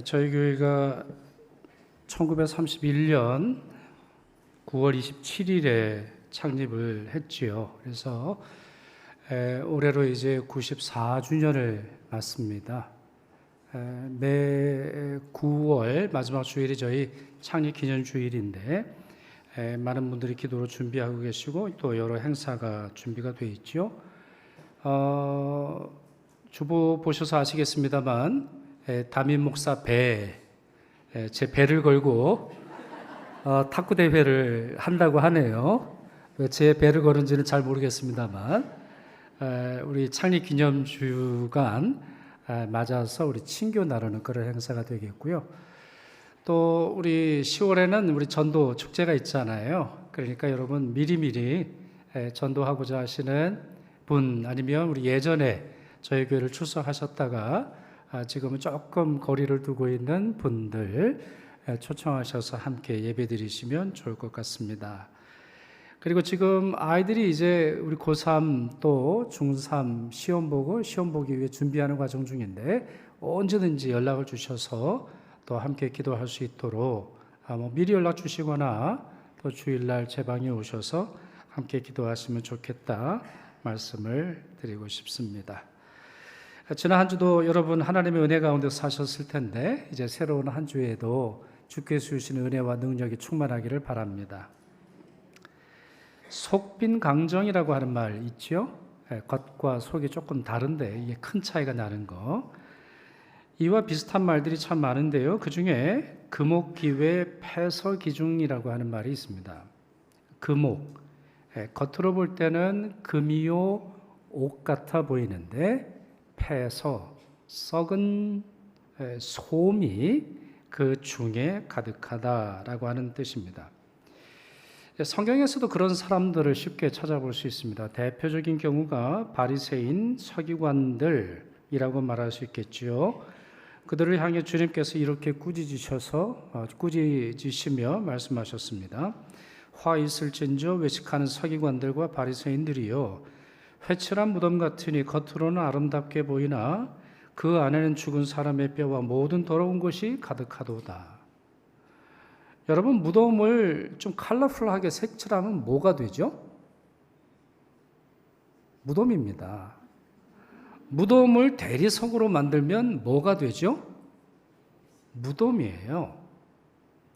저희 교회가 1931년 9월 27일에 창립을 했지요. 그래서 올해로 이제 94주년을 맞습니다. 매 9월 마지막 주일이 저희 창립 기념 주일인데 많은 분들이 기도로 준비하고 계시고 또 여러 행사가 준비가 되어 있죠. 주보 보셔서 아시겠습니다만 담임 목사 제 배를 걸고 탁구 대회를 한다고 하네요. 왜 제 배를 걸은지는 잘 모르겠습니다만 우리 창립 기념 주간 맞아서 우리 친교 나누는 그런 행사가 되겠고요. 또 우리 10월에는 우리 전도 축제가 있잖아요. 그러니까 여러분 미리미리 전도하고자 하시는 분 아니면 우리 예전에 저희 교회를 출석하셨다가 지금은 조금 거리를 두고 있는 분들 초청하셔서 함께 예배드리시면 좋을 것 같습니다. 그리고 지금 아이들이 이제 우리 고3 또 중3 시험 보기 위해 준비하는 과정 중인데 언제든지 연락을 주셔서 또 함께 기도할 수 있도록 미리 연락 주시거나 또 주일날 제 방에 오셔서 함께 기도하시면 좋겠다 말씀을 드리고 싶습니다. 지난 한 주도 여러분 하나님의 은혜 가운데 사셨을 텐데 이제 새로운 한 주에도 주께서 주신 은혜와 능력이 충만하기를 바랍니다. 속빈강정이라고 하는 말 있죠? 겉과 속이 조금 다른데 이게 큰 차이가 나는 거. 이와 비슷한 말들이 참 많은데요. 그 중에 금옥기회 패서기중이라고 하는 말이 있습니다. 금옥, 겉으로 볼 때는 금이요 옥 같아 보이는데 패서 썩은 솜이 그 중에 가득하다라고 하는 뜻입니다. 성경에서도 그런 사람들을 쉽게 찾아볼 수 있습니다. 대표적인 경우가 바리새인 서기관들이라고 말할 수 있겠지요. 그들을 향해 주님께서 이렇게 꾸짖으시며 말씀하셨습니다. 화 있을진저 외식하는 서기관들과 바리새인들이요 회칠한 무덤 같으니 겉으로는 아름답게 보이나 그 안에는 죽은 사람의 뼈와 모든 더러운 것이 가득하도다. 여러분, 무덤을 좀 컬러풀하게 색칠하면 뭐가 되죠? 무덤입니다. 무덤을 대리석으로 만들면 뭐가 되죠? 무덤이에요.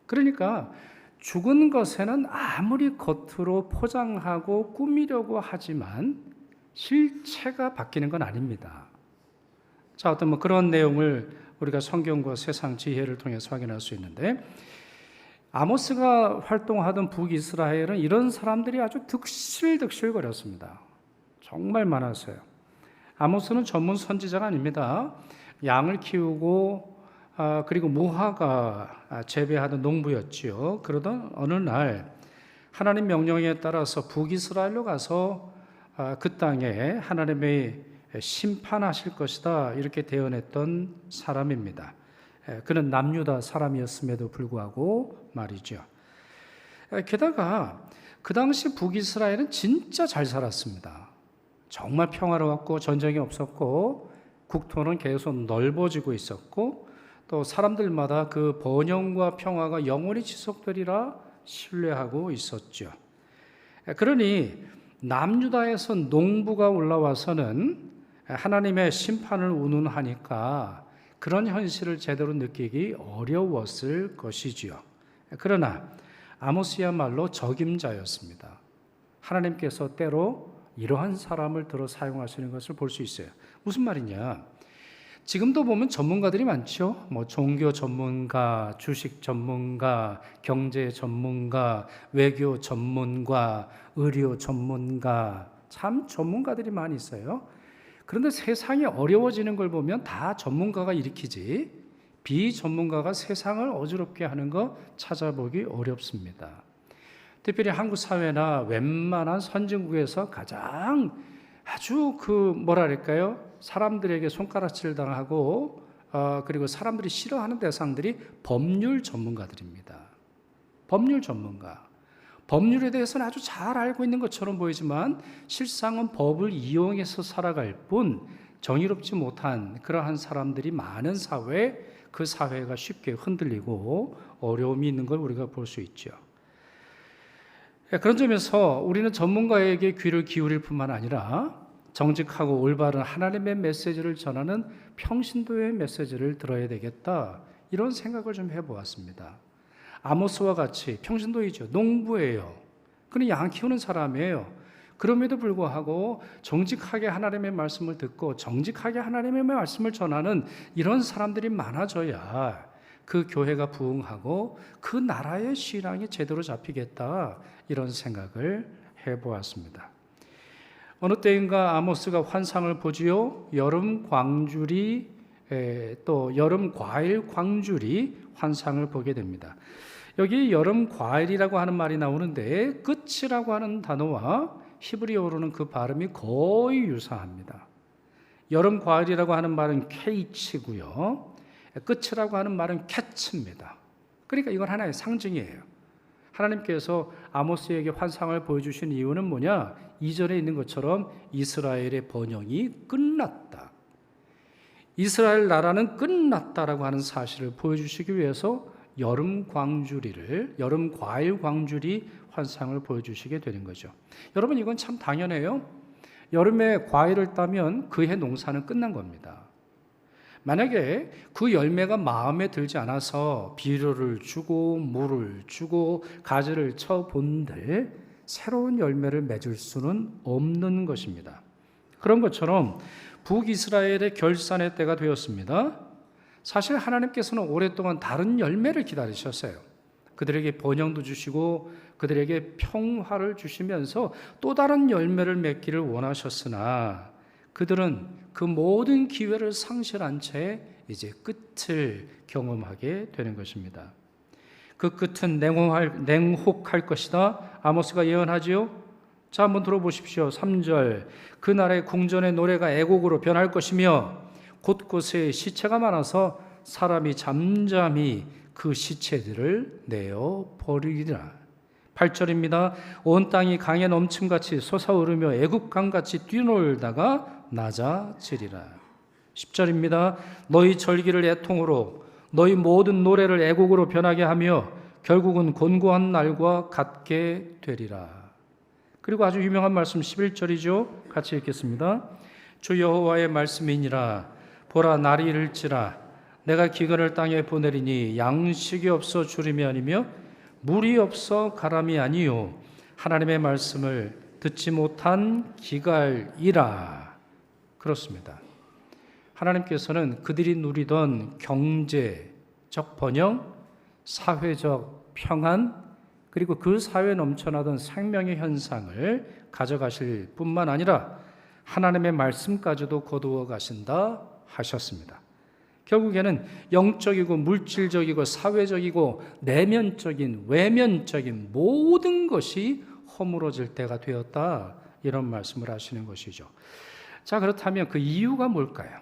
그러니까 죽은 것에는 아무리 겉으로 포장하고 꾸미려고 하지만 실체가 바뀌는 건 아닙니다. 자, 어떤 그런 내용을 우리가 성경과 세상 지혜를 통해서 확인할 수 있는데 아모스가 활동하던 북이스라엘은 이런 사람들이 아주 득실득실거렸습니다. 정말 많았어요. 아모스는 전문 선지자가 아닙니다. 양을 키우고 그리고 무화과 재배하던 농부였지요. 그러던 어느 날 하나님 명령에 따라서 북이스라엘로 가서 그 땅에 하나님의 심판하실 것이다 이렇게 대언했던 사람입니다. 그는 남유다 사람이었음에도 불구하고 말이죠. 게다가 그 당시 북이스라엘은 진짜 잘 살았습니다. 정말 평화로웠고 전쟁이 없었고 국토는 계속 넓어지고 있었고 또 사람들마다 그 번영과 평화가 영원히 지속되리라 신뢰하고 있었죠. 그러니 남유다에서 농부가 올라와서는 하나님의 심판을 운운하니까 그런 현실을 제대로 느끼기 어려웠을 것이지요. 그러나 아모스야말로 적임자였습니다. 하나님께서 때로 이러한 사람을 들어 사용하시는 것을 볼 수 있어요. 무슨 말이냐? 지금도 보면 전문가들이 많죠. 종교 전문가, 주식 전문가, 경제 전문가, 외교 전문가, 의료 전문가, 참 전문가들이 많이 있어요. 그런데 세상이 어려워지는 걸 보면 다 전문가가 일으키지 비전문가가 세상을 어지럽게 하는 거 찾아보기 어렵습니다. 특별히 한국 사회나 웬만한 선진국에서 가장 아주 사람들에게 손가락질 당하고 그리고 사람들이 싫어하는 대상들이 법률 전문가들입니다. 법률 전문가. 법률에 대해서는 아주 잘 알고 있는 것처럼 보이지만 실상은 법을 이용해서 살아갈 뿐 정의롭지 못한 그러한 사람들이 많은 사회에 그 사회가 쉽게 흔들리고 어려움이 있는 걸 우리가 볼 수 있죠. 그런 점에서 우리는 전문가에게 귀를 기울일 뿐만 아니라 정직하고 올바른 하나님의 메시지를 전하는 평신도의 메시지를 들어야 되겠다, 이런 생각을 좀 해보았습니다. 아모스와 같이 평신도이죠. 농부예요. 그는 양 키우는 사람이에요. 그럼에도 불구하고 정직하게 하나님의 말씀을 듣고 정직하게 하나님의 말씀을 전하는 이런 사람들이 많아져야 그 교회가 부흥하고 그 나라의 신앙이 제대로 잡히겠다, 이런 생각을 해보았습니다. 어느 때인가 아모스가 환상을 보지요. 여름 광줄이 또 여름 과일 광줄이 환상을 보게 됩니다. 여기 여름 과일이라고 하는 말이 나오는데 끝이라고 하는 단어와 히브리어로는 그 발음이 거의 유사합니다. 여름 과일이라고 하는 말은 케이치고요. 끝이라고 하는 말은 캐츠입니다. 그러니까 이건 하나의 상징이에요. 하나님께서 아모스에게 환상을 보여주신 이유는 뭐냐? 이전에 있는 것처럼 이스라엘의 번영이 끝났다, 이스라엘 나라는 끝났다라고 하는 사실을 보여주시기 위해서 여름 과일 광주리 환상을 보여주시게 되는 거죠. 여러분, 이건 참 당연해요. 여름에 과일을 따면 그해 농사는 끝난 겁니다. 만약에 그 열매가 마음에 들지 않아서 비료를 주고 물을 주고 가지를 쳐본들 새로운 열매를 맺을 수는 없는 것입니다. 그런 것처럼 북이스라엘의 결산의 때가 되었습니다. 사실 하나님께서는 오랫동안 다른 열매를 기다리셨어요. 그들에게 번영도 주시고 그들에게 평화를 주시면서 또 다른 열매를 맺기를 원하셨으나 그들은 그 모든 기회를 상실한 채 이제 끝을 경험하게 되는 것입니다. 그 끝은 냉혹할 것이다, 아모스가 예언하지요. 자, 한번 들어보십시오. 3절, 그날의 궁전의 노래가 애곡으로 변할 것이며 곳곳에 시체가 많아서 사람이 잠잠히 그 시체들을 내어 버리리라. 8절입니다. 온 땅이 강에 넘침같이 솟아오르며 애국강같이 뛰놀다가 낮아지리라. 10절입니다. 너희 절기를 애통으로 너희 모든 노래를 애곡으로 변하게 하며 결국은 곤고한 날과 같게 되리라. 그리고 아주 유명한 말씀 11절이죠. 같이 읽겠습니다. 주 여호와의 말씀이니라. 보라, 날이 이를지라. 내가 기근을 땅에 보내리니 양식이 없어 주림이 아니며 물이 없어 가람이 아니요 하나님의 말씀을 듣지 못한 기갈이라. 그렇습니다. 하나님께서는 그들이 누리던 경제적 번영, 사회적 평안, 그리고 그 사회에 넘쳐나던 생명의 현상을 가져가실 뿐만 아니라 하나님의 말씀까지도 거두어 가신다 하셨습니다. 결국에는 영적이고 물질적이고 사회적이고 내면적인 외면적인 모든 것이 허물어질 때가 되었다, 이런 말씀을 하시는 것이죠. 자, 그렇다면 그 이유가 뭘까요?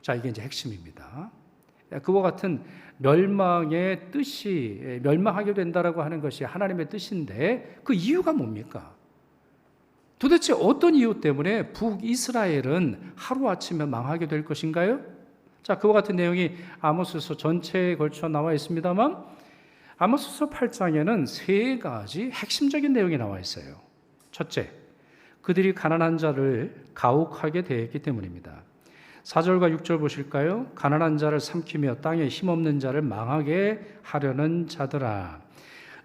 자, 이게 이제 핵심입니다. 그와 같은 멸망의 뜻이, 멸망하게 된다라고 하는 것이 하나님의 뜻인데 그 이유가 뭡니까? 도대체 어떤 이유 때문에 북이스라엘은 하루아침에 망하게 될 것인가요? 자, 그와 같은 내용이 아모스서 전체에 걸쳐 나와 있습니다만 아모스서 8장에는 세 가지 핵심적인 내용이 나와 있어요. 첫째, 그들이 가난한 자를 가혹하게 대했기 때문입니다. 4절과 6절 보실까요? 가난한 자를 삼키며 땅에 힘없는 자를 망하게 하려는 자들아,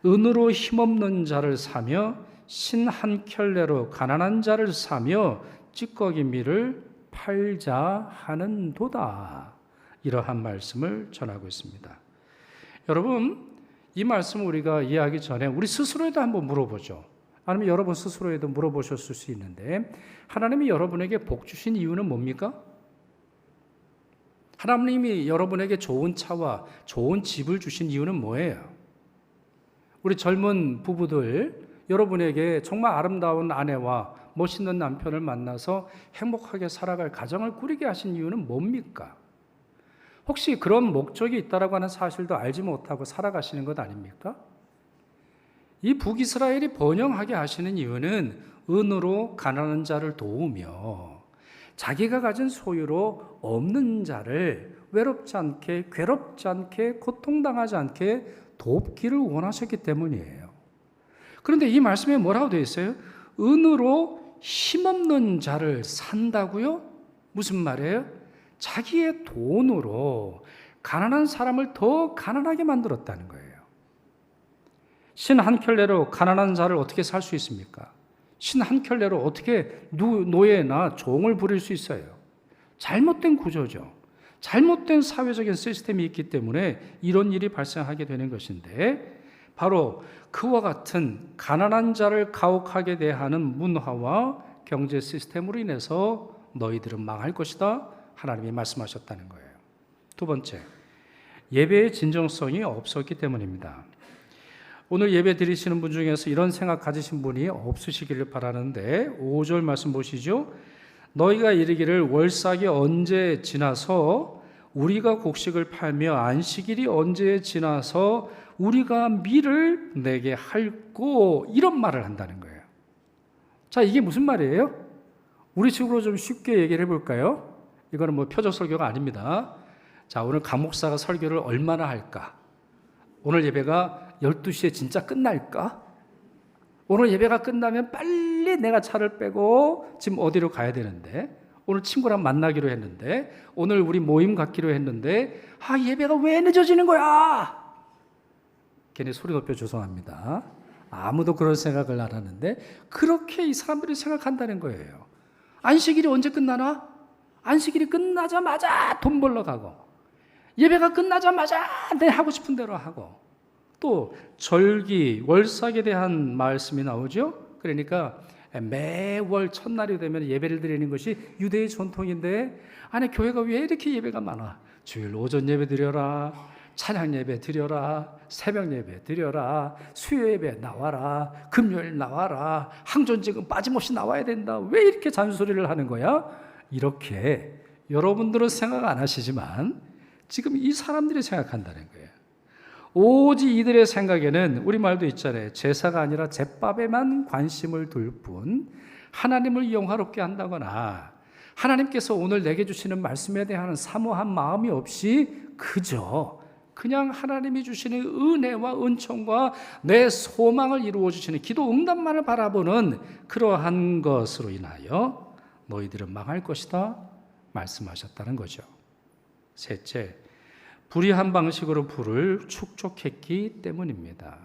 은으로 힘없는 자를 사며 신 한 켤레로 가난한 자를 사며 찌꺼기 밀을 팔자 하는도다. 이러한 말씀을 전하고 있습니다. 여러분, 이 말씀을 우리가 이해하기 전에 우리 스스로에도 한번 물어보죠. 아니면 여러분 스스로에도 물어보셨을 수 있는데, 하나님이 여러분에게 복 주신 이유는 뭡니까? 하나님이 여러분에게 좋은 차와 좋은 집을 주신 이유는 뭐예요? 우리 젊은 부부들, 여러분에게 정말 아름다운 아내와 멋있는 남편을 만나서 행복하게 살아갈 가정을 꾸리게 하신 이유는 뭡니까? 혹시 그런 목적이 있다라고 하는 사실도 알지 못하고 살아가시는 것 아닙니까? 이 북이스라엘이 번영하게 하시는 이유는 은으로 가난한 자를 도우며 자기가 가진 소유로 없는 자를 외롭지 않게, 괴롭지 않게, 고통당하지 않게 돕기를 원하셨기 때문이에요. 그런데 이 말씀에 뭐라고 되어 있어요? 은으로 힘없는 자를 산다고요? 무슨 말이에요? 자기의 돈으로 가난한 사람을 더 가난하게 만들었다는 거예요. 신 한 켤레로 가난한 자를 어떻게 살 수 있습니까? 신 한 켤레로 어떻게 노예나 종을 부릴 수 있어요? 잘못된 구조죠. 잘못된 사회적인 시스템이 있기 때문에 이런 일이 발생하게 되는 것인데, 바로 그와 같은 가난한 자를 가혹하게 대하는 문화와 경제 시스템으로 인해서 너희들은 망할 것이다, 하나님이 말씀하셨다는 거예요. 두 번째, 예배의 진정성이 없었기 때문입니다. 오늘 예배 드리시는 분 중에서 이런 생각 가지신 분이 없으시기를 바라는데, 5절 말씀 보시죠. 너희가 이르기를 월삭이 언제 지나서 우리가 곡식을 팔며 안식일이 언제 지나서 우리가 밀을 내게 할꼬, 이런 말을 한다는 거예요. 자, 이게 무슨 말이에요? 우리 식으로 좀 쉽게 얘기를 해볼까요? 이거는 뭐 표적 설교가 아닙니다. 자, 오늘 강 목사가 설교를 얼마나 할까? 오늘 예배가 12시에 진짜 끝날까? 오늘 예배가 끝나면 빨리 내가 차를 빼고 지금 어디로 가야 되는데, 오늘 친구랑 만나기로 했는데, 오늘 우리 모임 갖기로 했는데, 예배가 왜 늦어지는 거야? 괜히 소리 높여 죄송합니다. 아무도 그런 생각을 안 하는데 그렇게 이 사람들이 생각한다는 거예요. 안식일이 언제 끝나나? 안식일이 끝나자마자 돈 벌러 가고, 예배가 끝나자마자 내 하고 싶은 대로 하고, 또 절기, 월삭에 대한 말씀이 나오죠. 그러니까 매월 첫날이 되면 예배를 드리는 것이 유대의 전통인데, 아니 교회가 왜 이렇게 예배가 많아? 주일 오전 예배 드려라, 찬양 예배 드려라, 새벽 예배 드려라, 수요 예배 나와라, 금요일 나와라, 항존직은 빠짐없이 나와야 된다. 왜 이렇게 잔소리를 하는 거야? 이렇게 여러분들은 생각 안 하시지만 지금 이 사람들이 생각한다는 거예요. 오직 이들의 생각에는 우리말도 있잖아요. 제사가 아니라 제밥에만 관심을 둘 뿐, 하나님을 영화롭게 한다거나 하나님께서 오늘 내게 주시는 말씀에 대한 사모한 마음이 없이 그냥 하나님이 주시는 은혜와 은총과 내 소망을 이루어 주시는 기도 응답만을 바라보는 그러한 것으로 인하여 너희들은 망할 것이다 말씀하셨다는 거죠. 셋째, 불의한 방식으로 불을 축적했기 때문입니다.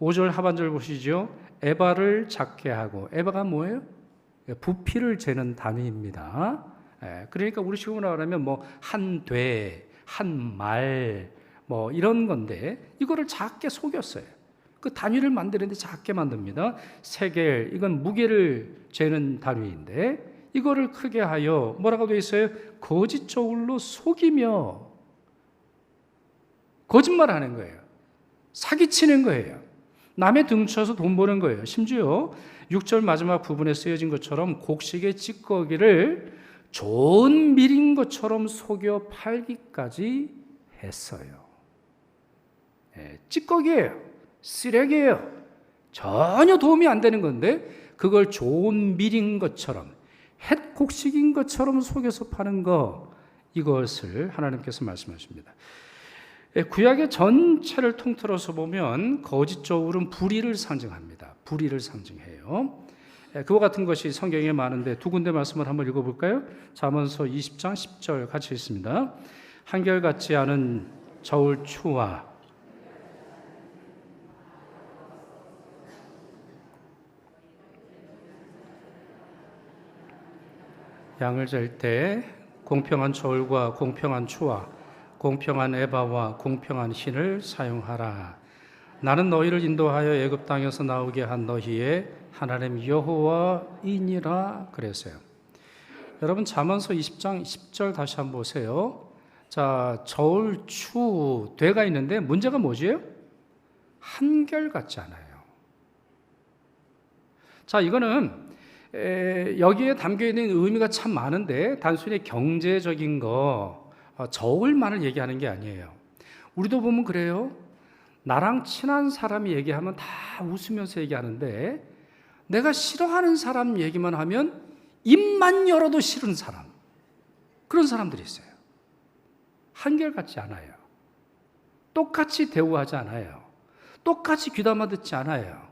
5절 하반절 보시죠. 에바를 작게 하고, 에바가 뭐예요? 부피를 재는 단위입니다. 그러니까 우리 식으로 말하면 한 돼, 한 말, 이런 건데, 이거를 작게 속였어요. 그 단위를 만드는데 작게 만듭니다. 세겔, 이건 무게를 재는 단위인데, 이거를 크게 하여 뭐라고 되어 있어요? 거짓 저울로 속이며 거짓말하는 거예요. 사기치는 거예요. 남의 등쳐서 돈 버는 거예요. 심지어 6절 마지막 부분에 쓰여진 것처럼 곡식의 찌꺼기를 좋은 밀인 것처럼 속여 팔기까지 했어요. 찌꺼기예요. 쓰레기예요. 전혀 도움이 안 되는 건데 그걸 좋은 밀인 것처럼, 햇 곡식인 것처럼 속여서 파는 거, 이것을 하나님께서 말씀하십니다. 구약의 전체를 통틀어서 보면 거짓 저울은 불의를 상징합니다. 불의를 상징해요. 그와 같은 것이 성경에 많은데 두 군데 말씀을 한번 읽어볼까요? 잠언서 20장 10절 같이 읽습니다. 한결같지 않은 저울 추와 양을 잴 때 공평한 저울과 공평한 추와 공평한 에바와 공평한 흰을 사용하라. 나는 너희를 인도하여 애굽 땅에서 나오게 한 너희의 하나님 여호와이니라 그랬어요. 여러분 잠언서 20장 10절 다시 한번 보세요. 자, 저울, 추, 되가 있는데 문제가 뭐지요? 한결같지 않아요. 자, 이거는 여기에 담겨있는 의미가 참 많은데 단순히 경제적인 저울만을 얘기하는 게 아니에요. 우리도 보면 그래요. 나랑 친한 사람이 얘기하면 다 웃으면서 얘기하는데 내가 싫어하는 사람 얘기만 하면 입만 열어도 싫은 사람, 그런 사람들이 있어요. 한결같지 않아요. 똑같이 대우하지 않아요. 똑같이 귀담아 듣지 않아요.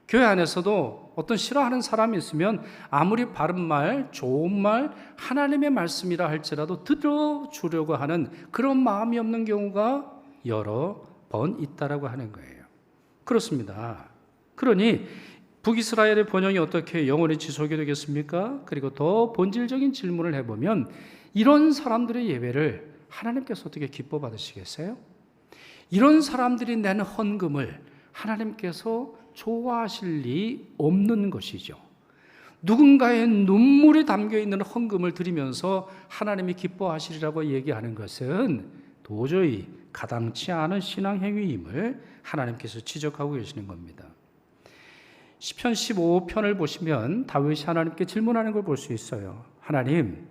교회 안에서도 어떤 싫어하는 사람이 있으면 아무리 바른 말, 좋은 말, 하나님의 말씀이라 할지라도 들어주려고 하는 그런 마음이 없는 경우가 여러 번 있다라고 하는 거예요. 그렇습니다. 그러니 북이스라엘의 번영이 어떻게 영원히 지속이 되겠습니까? 그리고 더 본질적인 질문을 해보면 이런 사람들의 예배를 하나님께서 어떻게 기뻐 받으시겠어요? 이런 사람들이 낸 헌금을 하나님께서 좋아하실 리 없는 것이죠. 누군가의 눈물이 담겨있는 헌금을 드리면서 하나님이 기뻐하시리라고 얘기하는 것은 도저히 가당치 않은 신앙행위임을 하나님께서 지적하고 계시는 겁니다. 시편 15편을 보시면 다윗이 하나님께 질문하는 걸 볼 수 있어요. 하나님,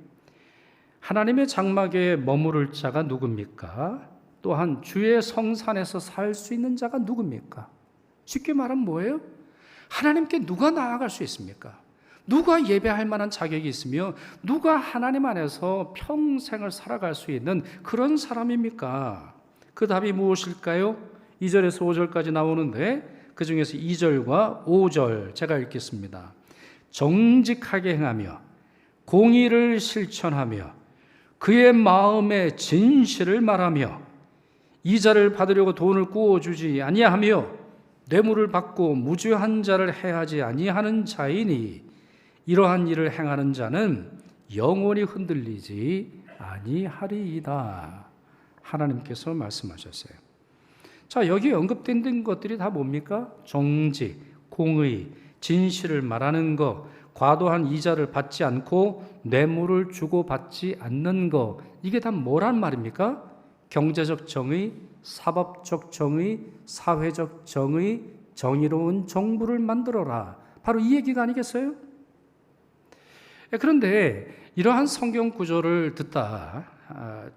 하나님의 장막에 머무를 자가 누굽니까? 또한 주의 성산에서 살 수 있는 자가 누굽니까? 쉽게 말하면 뭐예요? 하나님께 누가 나아갈 수 있습니까? 누가 예배할 만한 자격이 있으며 누가 하나님 안에서 평생을 살아갈 수 있는 그런 사람입니까? 그 답이 무엇일까요? 2절에서 5절까지 나오는데 그 중에서 2절과 5절 제가 읽겠습니다. 정직하게 행하며 공의를 실천하며 그의 마음에 진실을 말하며 이자를 받으려고 돈을 꾸어주지 아니하며 뇌물을 받고 무죄한 자를 해하지 아니하는 자이니 이러한 일을 행하는 자는 영원히 흔들리지 아니하리이다. 하나님께서 말씀하셨어요. 자, 여기 언급된 것들이 다 뭡니까? 정직, 공의, 진실을 말하는 것, 과도한 이자를 받지 않고 뇌물을 주고받지 않는 것, 이게 다 뭐란 말입니까? 경제적 정의, 사법적 정의, 사회적 정의, 정의로운 정부를 만들어라. 바로 이 얘기가 아니겠어요? 그런데 이러한 성경 구절을 듣다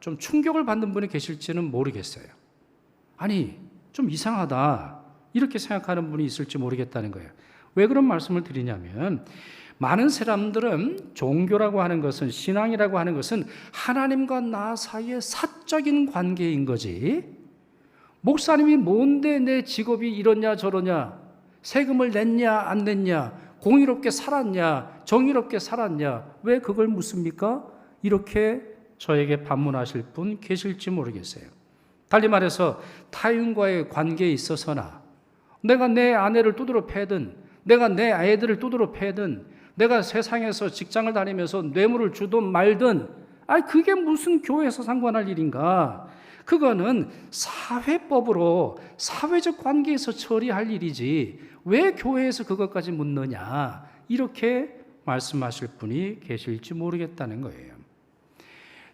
좀 충격을 받는 분이 계실지는 모르겠어요. 아니, 좀 이상하다 이렇게 생각하는 분이 있을지 모르겠다는 거예요. 왜 그런 말씀을 드리냐면 많은 사람들은 종교라고 하는 것은, 신앙이라고 하는 것은 하나님과 나 사이의 사적인 관계인 거지, 목사님이 뭔데 내 직업이 이러냐 저러냐, 세금을 냈냐 안 냈냐, 공의롭게 살았냐 정의롭게 살았냐, 왜 그걸 묻습니까? 이렇게 저에게 반문하실 분 계실지 모르겠어요. 달리 말해서 타인과의 관계에 있어서나 내가 내 아내를 두드러 패든 내가 내 아이들을 두드러 패든 내가 세상에서 직장을 다니면서 뇌물을 주든 말든, 그게 무슨 교회에서 상관할 일인가? 그거는 사회법으로 사회적 관계에서 처리할 일이지 왜 교회에서 그것까지 묻느냐, 이렇게 말씀하실 분이 계실지 모르겠다는 거예요.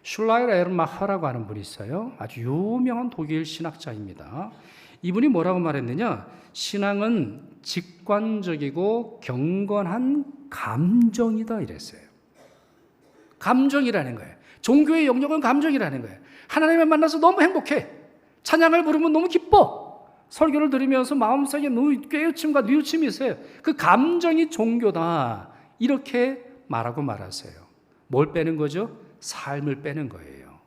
슐라이르 에르마하라고 하는 분이 있어요. 아주 유명한 독일 신학자입니다. 이분이 뭐라고 말했느냐, 신앙은 직관적이고 경건한 감정이다 이랬어요. 감정이라는 거예요. 종교의 영역은 감정이라는 거예요. 하나님을 만나서 너무 행복해. 찬양을 부르면 너무 기뻐. 설교를 들으면서 마음속에 깨우침과 뉘우침이 있어요. 그 감정이 종교다. 이렇게 말하고 말았어요. 뭘 빼는 거죠? 삶을 빼는 거예요.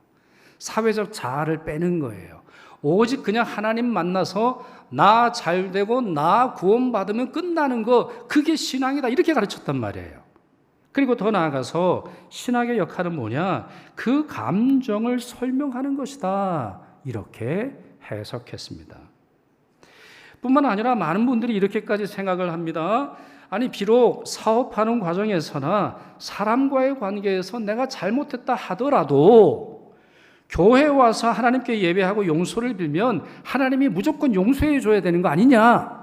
사회적 자아를 빼는 거예요. 오직 그냥 하나님 만나서 나 잘되고 나 구원받으면 끝나는 거, 그게 신앙이다 이렇게 가르쳤단 말이에요. 그리고 더 나아가서 신학의 역할은 뭐냐, 그 감정을 설명하는 것이다 이렇게 해석했습니다. 뿐만 아니라 많은 분들이 이렇게까지 생각을 합니다. 아니, 비록 사업하는 과정에서나 사람과의 관계에서 내가 잘못했다 하더라도 교회에 와서 하나님께 예배하고 용서를 빌면 하나님이 무조건 용서해 줘야 되는 거 아니냐?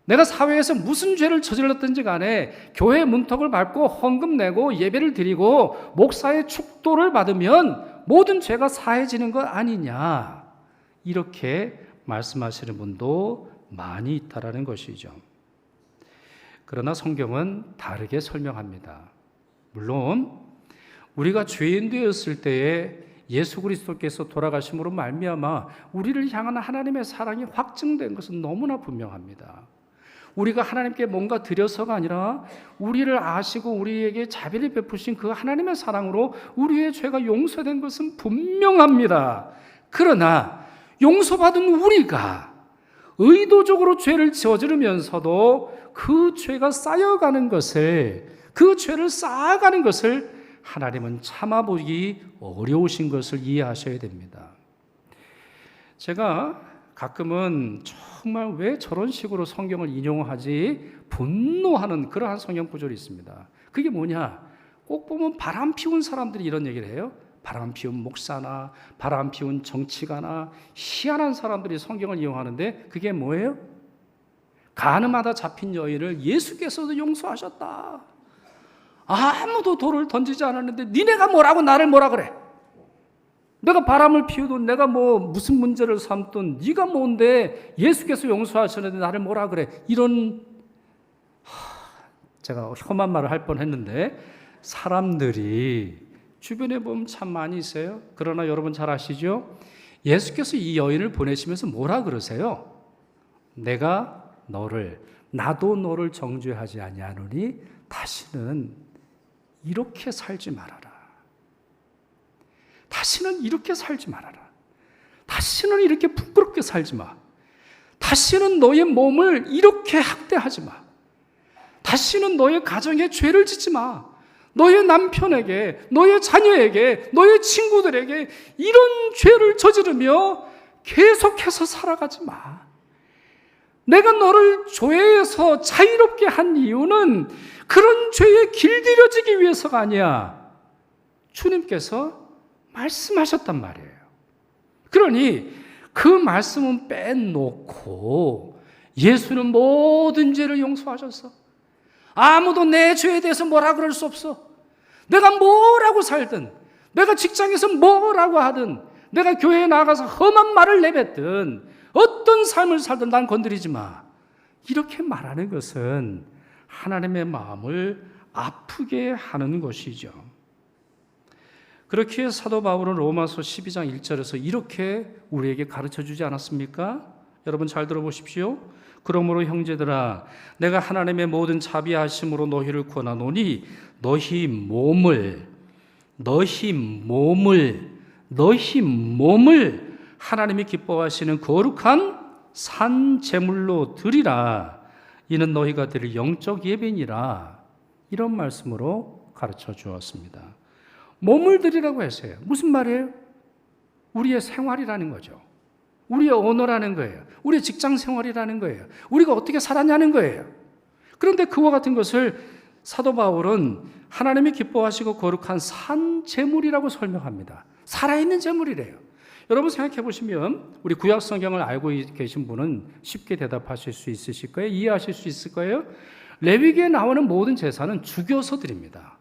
내가 사회에서 무슨 죄를 저질렀든지 간에 교회 문턱을 밟고 헌금 내고 예배를 드리고 목사의 축도를 받으면 모든 죄가 사해지는 것 아니냐? 이렇게 말씀하시는 분도 많이 있다라는 것이죠. 그러나 성경은 다르게 설명합니다. 물론 우리가 죄인 되었을 때에 예수 그리스도께서 돌아가심으로 말미암아 우리를 향한 하나님의 사랑이 확증된 것은 너무나 분명합니다. 우리가 하나님께 뭔가 드려서가 아니라 우리를 아시고 우리에게 자비를 베푸신 그 하나님의 사랑으로 우리의 죄가 용서된 것은 분명합니다. 그러나 용서받은 우리가 의도적으로 죄를 저지르면서도 그 죄가 쌓여가는 것을, 그 죄를 쌓아가는 것을 하나님은 참아보기 어려우신 것을 이해하셔야 됩니다. 제가 가끔은 정말 왜 저런 식으로 성경을 인용하지 분노하는 그러한 성경 구절이 있습니다. 그게 뭐냐? 꼭 보면 바람 피운 사람들이 이런 얘기를 해요. 바람 피운 목사나 바람 피운 정치가나 희한한 사람들이 성경을 이용하는데 그게 뭐예요? 가늠하다 잡힌 여인을 예수께서도 용서하셨다. 아무도 돌을 던지지 않았는데 니네가 뭐라고 나를 뭐라 그래? 내가 바람을 피우든 내가 뭐 무슨 문제를 삼든 네가 뭔데 예수께서 용서하셨는데 나를 뭐라 그래? 이런 제가 험한 말을 할 뻔했는데 사람들이 주변에 보면 참 많이 있어요. 그러나 여러분 잘 아시죠? 예수께서 이 여인을 보내시면서 뭐라 그러세요? 내가 나도 너를 정죄하지 아니하노니 다시는 이렇게 살지 말아라. 다시는 이렇게 살지 말아라. 다시는 이렇게 부끄럽게 살지 마. 다시는 너의 몸을 이렇게 학대하지 마. 다시는 너의 가정에 죄를 짓지 마. 너의 남편에게, 너의 자녀에게, 너의 친구들에게 이런 죄를 저지르며 계속해서 살아가지 마. 내가 너를 죄에서 자유롭게 한 이유는 그런 죄에 길들여지기 위해서가 아니야. 주님께서 말씀하셨단 말이에요. 그러니 그 말씀은 빼놓고 예수는 모든 죄를 용서하셨어. 아무도 내 죄에 대해서 뭐라 그럴 수 없어. 내가 뭐라고 살든, 내가 직장에서 뭐라고 하든, 내가 교회에 나가서 험한 말을 내뱉든, 어떤 삶을 살든 난 건드리지 마. 이렇게 말하는 것은 하나님의 마음을 아프게 하는 것이죠. 그렇기에 사도 바울은 로마서 12장 1절에서 이렇게 우리에게 가르쳐주지 않았습니까? 여러분 잘 들어보십시오. 그러므로 형제들아 내가 하나님의 모든 자비하심으로 너희를 권하노니 너희 몸을 하나님이 기뻐하시는 거룩한 산 제물로 드리라. 이는 너희가 드릴 영적 예배니라. 이런 말씀으로 가르쳐 주었습니다. 몸을 드리라고 했어요. 무슨 말이에요? 우리의 생활이라는 거죠. 우리의 언어라는 거예요. 우리의 직장 생활이라는 거예요. 우리가 어떻게 살았냐는 거예요. 그런데 그와 같은 것을 사도 바울은 하나님이 기뻐하시고 거룩한 산 제물이라고 설명합니다. 살아있는 제물이래요. 여러분 생각해 보시면 우리 구약 성경을 알고 계신 분은 쉽게 대답하실 수 있으실 거예요. 이해하실 수 있을 거예요. 레위기에 나오는 모든 제사는 죽여서 드립니다.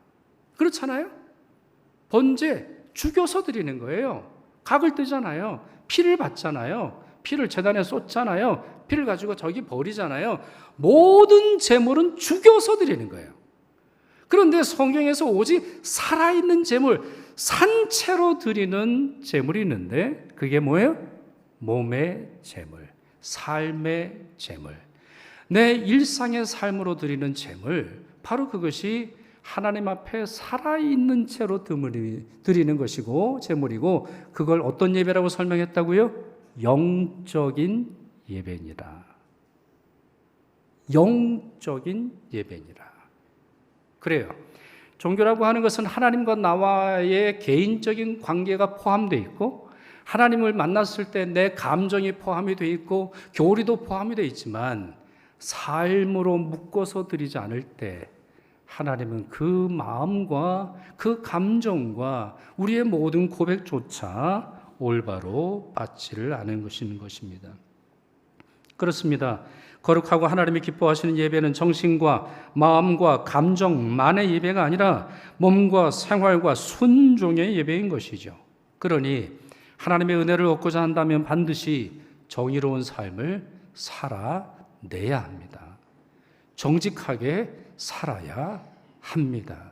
그렇잖아요? 번제 죽여서 드리는 거예요. 각을 뜨잖아요. 피를 받잖아요. 피를 제단에 쏟잖아요. 피를 가지고 저기 버리잖아요. 모든 제물은 죽여서 드리는 거예요. 그런데 성경에서 오직 살아있는 제물, 산채로 드리는 제물이 있는데 그게 뭐예요? 몸의 제물, 삶의 제물, 내 일상의 삶으로 드리는 제물, 바로 그것이 하나님 앞에 살아있는 채로 드리는 것이고 제물이고 그걸 어떤 예배라고 설명했다고요? 영적인 예배니라. 영적인 예배니라. 그래요. 종교라고 하는 것은 하나님과 나와의 개인적인 관계가 포함되어 있고 하나님을 만났을 때 내 감정이 포함이 되어 있고 교리도 포함이 되어 있지만 삶으로 묶어서 드리지 않을 때 하나님은 그 마음과 그 감정과 우리의 모든 고백조차 올바로 받지를 않은 것입니다. 그렇습니다. 거룩하고 하나님이 기뻐하시는 예배는 정신과 마음과 감정만의 예배가 아니라 몸과 생활과 순종의 예배인 것이죠. 그러니 하나님의 은혜를 얻고자 한다면 반드시 정의로운 삶을 살아내야 합니다. 정직하게 살아야 합니다.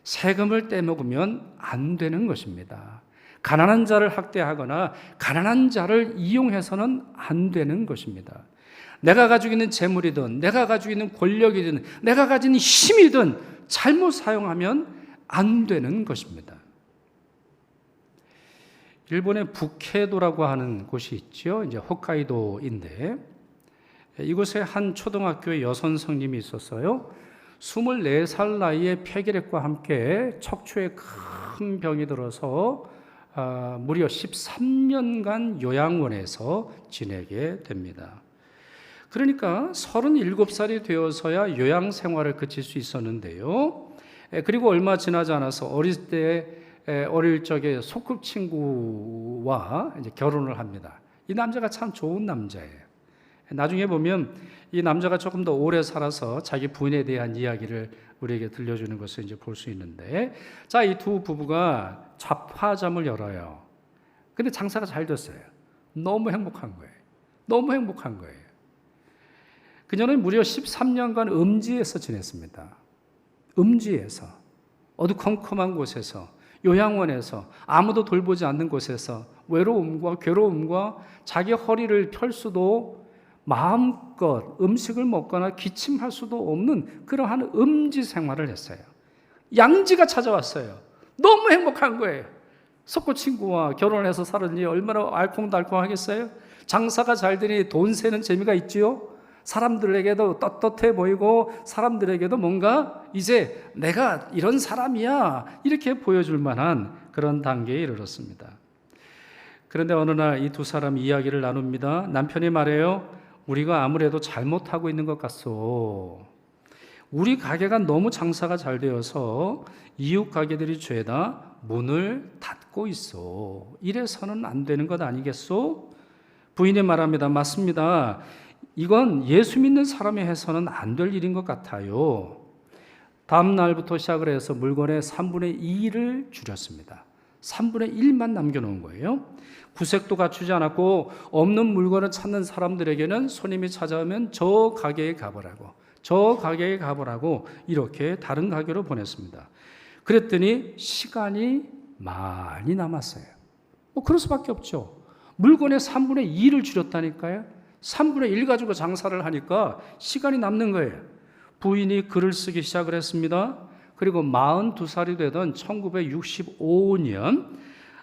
세금을 떼먹으면 안 되는 것입니다. 가난한 자를 학대하거나 가난한 자를 이용해서는 안 되는 것입니다. 내가 가지고 있는 재물이든 내가 가지고 있는 권력이든 내가 가진 힘이든 잘못 사용하면 안 되는 것입니다. 일본의 북해도라고 하는 곳이 있죠. 이제 홋카이도인데 이곳에 한 초등학교의 여선 성님이 있었어요. 24살 나이에 폐결핵과 함께 척추에 큰 병이 들어서 무려 13년간 요양원에서 지내게 됩니다. 그러니까 37살이 되어서야 요양 생활을 그칠 수 있었는데요. 그리고 얼마 지나지 않아서 어릴 적에 소꿉친구와 이제 결혼을 합니다. 이 남자가 참 좋은 남자예요. 나중에 보면 이 남자가 조금 더 오래 살아서 자기 부인에 대한 이야기를 우리에게 들려주는 것을 이제 볼 수 있는데, 자, 이 두 부부가 잡화점을 열어요. 근데 장사가 잘 됐어요. 너무 행복한 거예요. 너무 행복한 거예요. 그녀는 무려 13년간 음지에서 지냈습니다. 음지에서, 어두컴컴한 곳에서, 요양원에서, 아무도 돌보지 않는 곳에서 외로움과 괴로움과 자기 허리를 펼 수도 마음껏 음식을 먹거나 기침할 수도 없는 그러한 음지 생활을 했어요. 양지가 찾아왔어요. 너무 행복한 거예요. 소꿉친구와 결혼해서 살았니 얼마나 알콩달콩하겠어요? 장사가 잘 되니 돈 세는 재미가 있지요. 사람들에게도 떳떳해 보이고 사람들에게도 뭔가 이제 내가 이런 사람이야 이렇게 보여줄 만한 그런 단계에 이르렀습니다. 그런데 어느 날 이 두 사람 이야기를 나눕니다. 남편이 말해요. 우리가 아무래도 잘못하고 있는 것 같소. 우리 가게가 너무 장사가 잘 되어서 이웃 가게들이 죄다 문을 닫고 있어. 이래서는 안 되는 것 아니겠소? 부인이 말합니다. 맞습니다. 이건 예수 믿는 사람이 해서는 안 될 일인 것 같아요. 다음 날부터 시작을 해서 물건의 3분의 2를 줄였습니다. 3분의 1만 남겨놓은 거예요. 구색도 갖추지 않았고 없는 물건을 찾는 사람들에게는 손님이 찾아오면 저 가게에 가보라고, 저 가게에 가보라고 이렇게 다른 가게로 보냈습니다. 그랬더니 시간이 많이 남았어요. 그럴 수밖에 없죠. 물건의 3분의 2를 줄였다니까요. 3분의 1 가지고 장사를 하니까 시간이 남는 거예요. 부인이 글을 쓰기 시작을 했습니다. 그리고 42살이 되던 1965년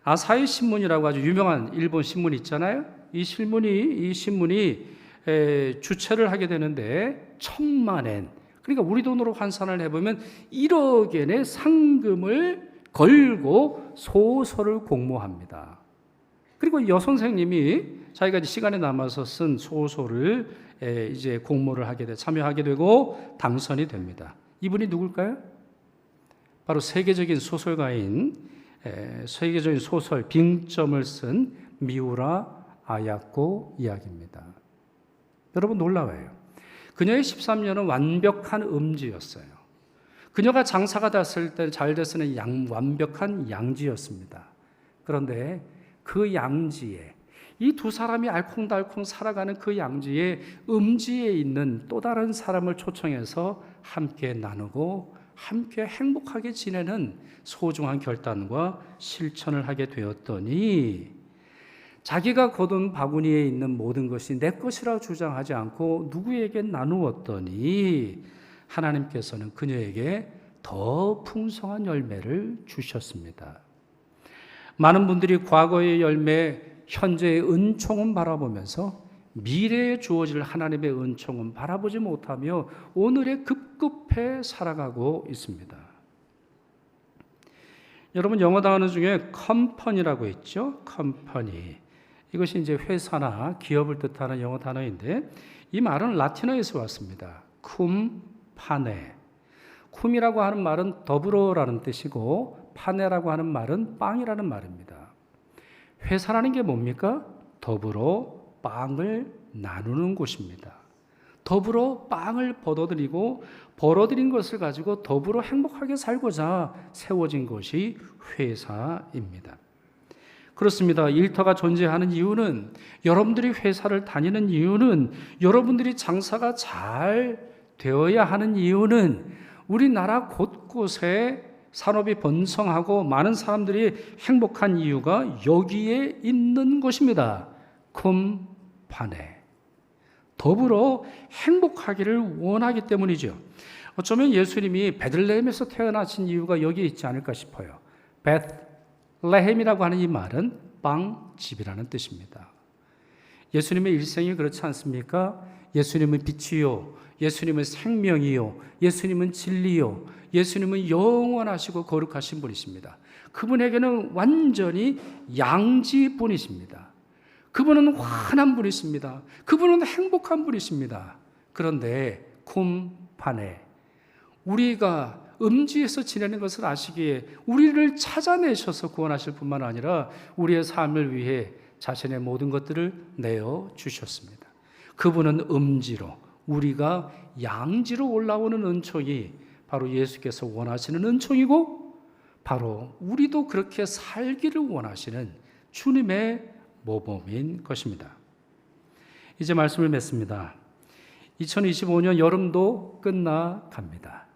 아사히 신문이라고 아주 유명한 일본 신문이 있잖아요. 이 신문이 주최를 하게 되는데 1,000만 엔, 그러니까 우리 돈으로 환산을 해보면 1억 엔의 상금을 걸고 소설을 공모합니다. 그리고 여선생님이 자기가 시간에 남아서 쓴 소설을 이제 공모를 참여하게 되고 당선이 됩니다. 이분이 누굴까요? 바로 세계적인 소설가인 세계적인 소설 빙점을 쓴 미우라 아야코 이야기입니다. 여러분 놀라워요. 그녀의 13년은 완벽한 음지였어요. 그녀가 장사가 됐을 때 잘 됐을 때는 완벽한 양지였습니다. 그런데 그 양지에 이 두 사람이 알콩달콩 살아가는 그 양지에 음지에 있는 또 다른 사람을 초청해서 함께 나누고 함께 행복하게 지내는 소중한 결단과 실천을 하게 되었더니 자기가 거둔 바구니에 있는 모든 것이 내 것이라고 주장하지 않고 누구에게 나누었더니 하나님께서는 그녀에게 더 풍성한 열매를 주셨습니다. 많은 분들이 과거의 열매, 현재의 은총은 바라보면서 미래에 주어질 하나님의 은총은 바라보지 못하며 오늘에 급급해 살아가고 있습니다. 여러분 영어 단어 중에 컴퍼니라고 있죠. 컴퍼니. 이것이 이제 회사나 기업을 뜻하는 영어 단어인데 이 말은 라틴어에서 왔습니다. 쿰 파네. 쿰이라고 하는 말은 더불어라는 뜻이고 파네라고 하는 말은 빵이라는 말입니다. 회사라는 게 뭡니까? 더불어 빵을 나누는 곳입니다. 더불어 빵을 벌어들인 것을 가지고 더불어 행복하게 살고자 세워진 것이 회사입니다. 그렇습니다. 일터가 존재하는 이유는, 여러분들이 회사를 다니는 이유는, 여러분들이 장사가 잘 되어야 하는 이유는 우리나라 곳곳에 산업이 번성하고 많은 사람들이 행복한 이유가 여기에 있는 것입니다. 쿰파네. 더불어 행복하기를 원하기 때문이죠. 어쩌면 예수님이 베들레헴에서 태어나신 이유가 여기에 있지 않을까 싶어요. 베들레헴이라고 하는 이 말은 빵집이라는 뜻입니다. 예수님의 일생이 그렇지 않습니까? 예수님은 빛이요, 예수님은 생명이요, 예수님은 진리요, 예수님은 영원하시고 거룩하신 분이십니다. 그분에게는 완전히 양지분이십니다. 그분은 환한 분이십니다. 그분은 행복한 분이십니다. 그런데 kum판에 우리가 음지에서 지내는 것을 아시기에 우리를 찾아내셔서 구원하실 뿐만 아니라 우리의 삶을 위해 자신의 모든 것들을 내어주셨습니다. 그분은 음지로, 우리가 양지로 올라오는 은총이 바로 예수께서 원하시는 은총이고, 바로 우리도 그렇게 살기를 원하시는 주님의 모범인 것입니다. 이제 말씀을 맺습니다. 2025년 여름도 끝나갑니다.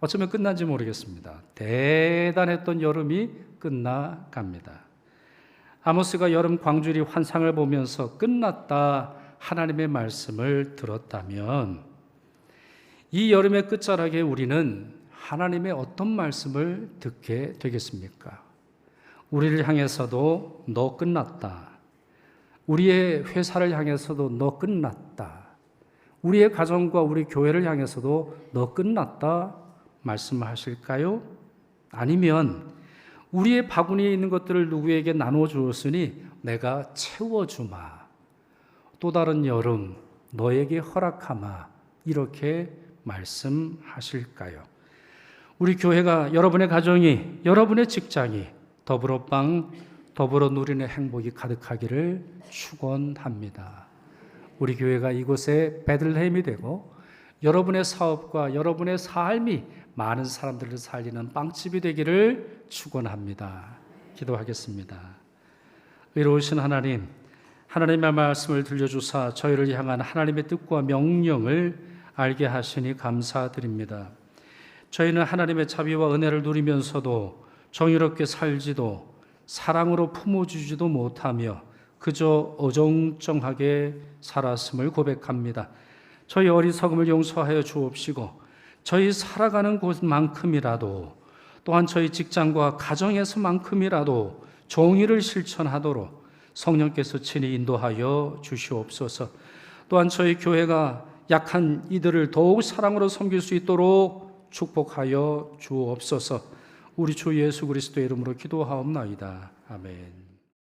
어쩌면 끝난지 모르겠습니다. 대단했던 여름이 끝나갑니다. 아모스가 여름 광주리 환상을 보면서 끝났다 하나님의 말씀을 들었다면, 이 여름의 끝자락에 우리는 하나님의 어떤 말씀을 듣게 되겠습니까? 우리를 향해서도 너 끝났다. 우리의 회사를 향해서도 너 끝났다. 우리의 가정과 우리 교회를 향해서도 너 끝났다 말씀하실까요? 아니면 우리의 바구니에 있는 것들을 누구에게 나눠주었으니 내가 채워주마. 또 다른 여름 너에게 허락하마. 이렇게 말씀하실까요? 우리 교회가, 여러분의 가정이, 여러분의 직장이 더불어 더불어 누리는 행복이 가득하기를 축원합니다. 우리 교회가 이곳에 베들레헴이 되고 여러분의 사업과 여러분의 삶이 많은 사람들을 살리는 빵집이 되기를 축원합니다. 기도하겠습니다. 의로우신 하나님, 하나님의 말씀을 들려주사 저희를 향한 하나님의 뜻과 명령을 알게 하시니 감사드립니다. 저희는 하나님의 자비와 은혜를 누리면서도 정의롭게 살지도 사랑으로 품어주지도 못하며 그저 어정쩡하게 살았음을 고백합니다. 저희 어리석음을 용서하여 주옵시고 저희 살아가는 곳만큼이라도, 또한 저희 직장과 가정에서만큼이라도 정의를 실천하도록 성령께서 친히 인도하여 주시옵소서. 또한 저희 교회가 약한 이들을 더욱 사랑으로 섬길 수 있도록 축복하여 주옵소서. 우리 주 예수 그리스도의 이름으로 기도하옵나이다. 아멘.